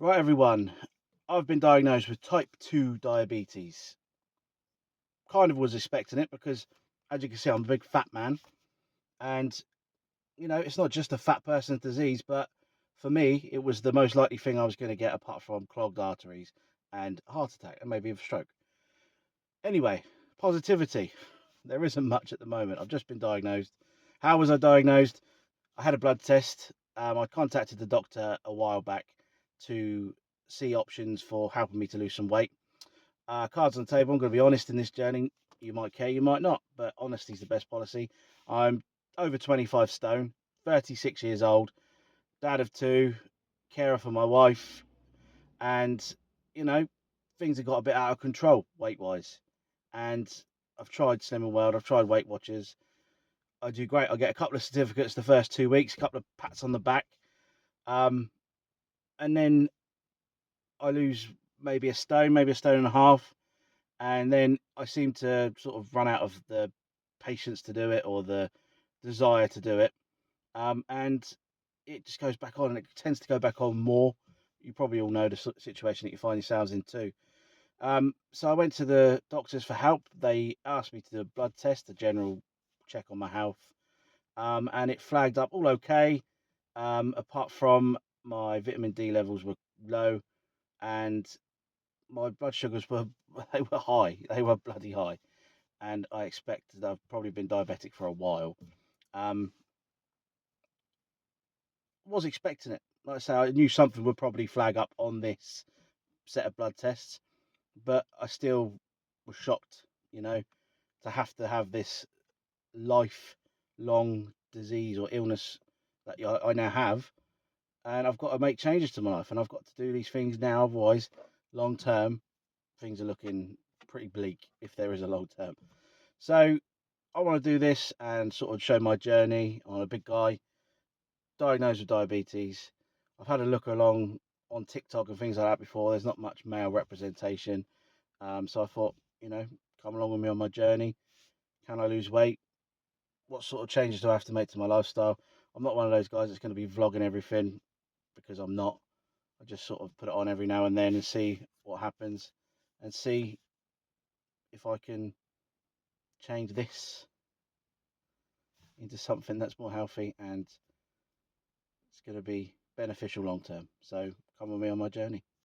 Right, everyone. I've been diagnosed with type 2 diabetes. Kind of was expecting it because, as you can see, I'm a big fat man. And, it's not just a fat person's disease, but for me, it was the most likely thing I was going to get apart from clogged arteries and a heart attack and maybe a stroke. Anyway, positivity. There isn't much at the moment. I've just been diagnosed. How was I diagnosed? I had a blood test. I contacted the doctor a while back to see options for helping me to lose some weight. Cards on the table. I'm going to be honest in this journey. You might care, you might not, but honesty is the best policy. I'm over 25 stone, 36 years old, dad of two, carer for my wife, and you know, things have got a bit out of control weight wise. And I've tried Slimming World, I've tried Weight Watchers. I do great. I get a couple of certificates the first 2 weeks, a couple of pats on the back, um, and then I lose maybe a stone, maybe a stone and a half, and then I seem to sort of run out of the patience to do it or the desire to do it, and it just goes back on, and it tends to go back on more. You probably all know the situation that you find yourselves in too. So I went to the doctors for help. They asked me to do a blood test, a general check on my health, and it flagged up all okay, apart from my vitamin D levels were low and my blood sugars were they were high. They were bloody high, and I expected I've probably been diabetic for a while. Um, was expecting it. Like I say, I knew something would probably flag up on this set of blood tests, but I still was shocked, you know, to have this lifelong disease or illness that I now have, and I've got to make changes to my life, and I've got to do these things now. Otherwise, long term, things are looking pretty bleak if there is a long term. So I want to do this and sort of show my journey. I'm a big guy, diagnosed with diabetes. I've had a look along on TikTok and things like that before. There's not much male representation. So I thought, come along with me on my journey. Can I lose weight? What sort of changes do I have to make to my lifestyle? I'm not one of those guys that's going to be vlogging everything because I'm not. I just sort of put it on every now and then and see what happens and see if I can change this into something that's more healthy and it's going to be beneficial long term. So come with me on my journey.